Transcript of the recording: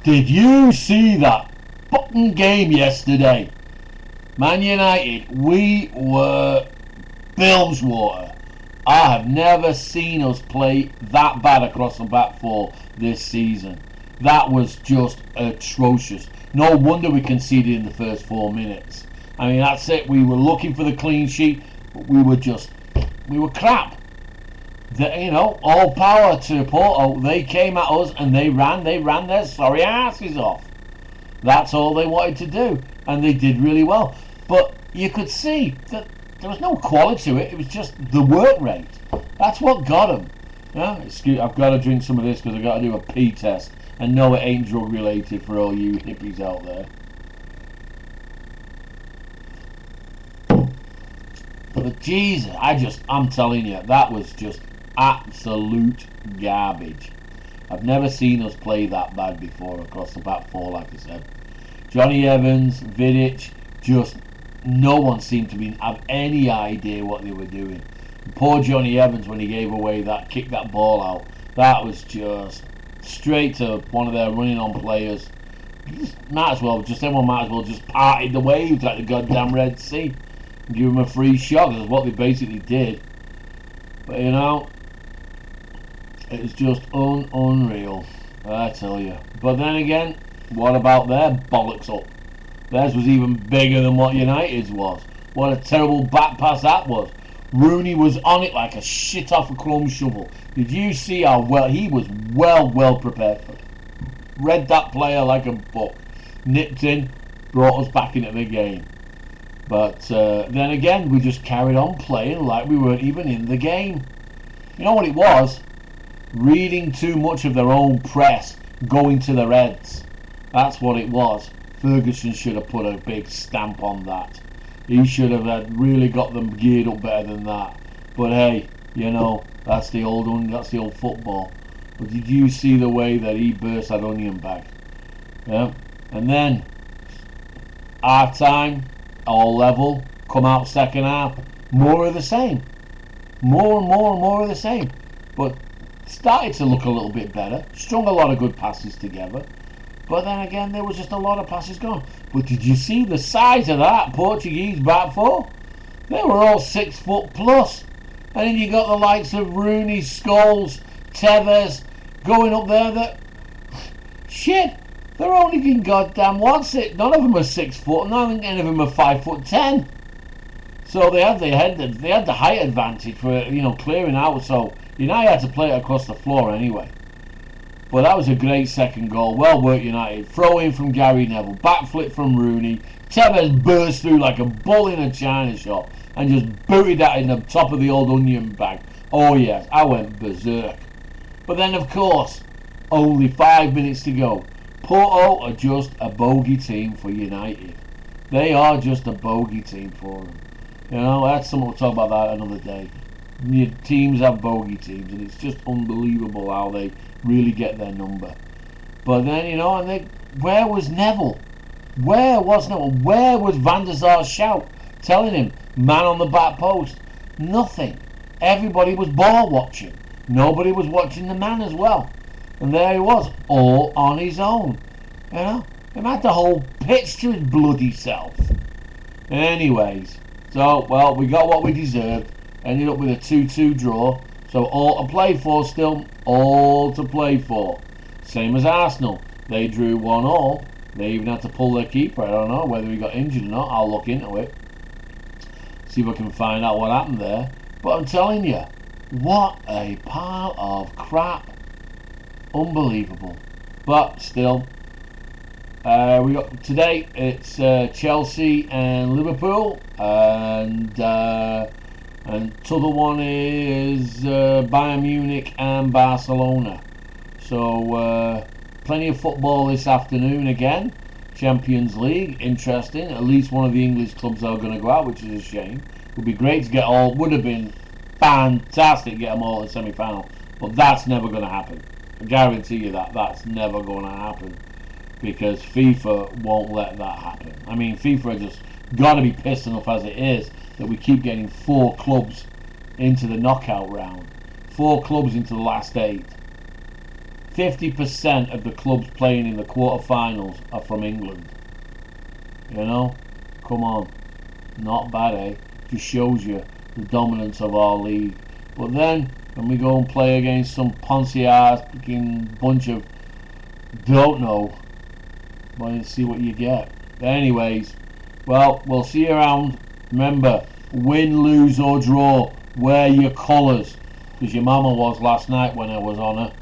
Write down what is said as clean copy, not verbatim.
Did you see that fucking game yesterday? Man United, we were Bilgewater. I have never seen us play that bad across the back four this season. That was just atrocious. No wonder we conceded in the first 4 minutes. I mean, that's it. We were looking for the clean sheet, but we were crap. All power to Porto. They came at us and they ran their sorry asses off. That's all they wanted to do, and they did really well. But you could see that there was no quality to it. It was just the work rate. That's what got them. I've got to drink some of this because I've got to do a pee test. And no, it ain't drug related for all you hippies out there. But Jesus, I'm telling you, that was just absolute garbage. I've never seen us play that bad before across the back four, like I said. Johnny Evans, Vidic, just no one seemed to have any idea what they were doing. And poor Johnny Evans, when he gave away kicked that ball out, that was just straight to one of their running on players. Everyone might as well just parted the waves like the goddamn Red Sea and give him a free shot. That's what they basically did. But it was just unreal, I tell you. But then again, what about their bollocks up? Theirs was even bigger than what United's was. What a terrible back pass that was. Rooney was on it like a shit off a crumb shovel. Did you see how well he was well prepared for it? Read that player like a book. Nipped in, brought us back into the game. But then again, we just carried on playing like we weren't even in the game. You know what it was? Reading too much of their own press, going to their heads. That's what it was. Ferguson should have put a big stamp on that. He should have really got them geared up better than that. But hey, that's the old football. But did you see the way that he burst that onion bag? Yeah. And then our time, all level, come out second half, more of the same. More of the same. But started to look a little bit better. Strung a lot of good passes together. But then again, there was just a lot of passes gone. But did you see the size of that Portuguese back four? They were all 6 foot plus. And then you got the likes of Rooney, Scholes, Tevez going up there shit, they're only in goddamn none of them are 6 foot, none of them are 5'10". So they had the height advantage for clearing out. So United had to play it across the floor anyway. But that was a great second goal. Well worked, United. Throw in from Gary Neville. Backflip from Rooney. Tevez burst through like a bull in a china shop and just booted that in the top of the old onion bag. Oh yes, I went berserk. But then of course, only 5 minutes to go. Porto are just a bogey team for United. They are just a bogey team for them. That's something we'll talk about that another day. Your teams have bogey teams, and it's just unbelievable how they really get their number. But then, where was Neville? Where was Neville? Where was Van der Sar's shout telling him, man on the back post? Nothing. Everybody was ball watching. Nobody was watching the man as well. And there he was, all on his own. He had the whole pitch to his bloody self. Anyways, so, well, we got what we deserved. Ended up with a 2-2 draw. So all to play for still. All to play for. Same as Arsenal. They drew 1-1. They even had to pull their keeper. I don't know whether he got injured or not. I'll look into it. See if I can find out what happened there. But I'm telling you, what a pile of crap. Unbelievable. But still, we got today. It's Chelsea and Liverpool, and the other one is Bayern Munich and Barcelona. So plenty of football this afternoon again. Champions League, interesting. At least one of the English clubs are going to go out, which is a shame. Would be great to get all. Would have been fantastic to get them all in the semi-final, but that's never going to happen. I guarantee you that's never going to happen, because FIFA won't let that happen. I mean, FIFA are just got to be pissed enough as it is that we keep getting 4 clubs into the knockout round, 4 clubs into the last 8. 50% of the clubs playing in the quarterfinals are from England. You know? Come on. Not bad, eh? Just shows you the dominance of our league. But then, when we go and play against some poncy-ass fucking bunch of don't know, well, see what you get. But anyways, well, we'll see you around. Remember, win, lose or draw, wear your colours. Because your mama was last night when I was on her.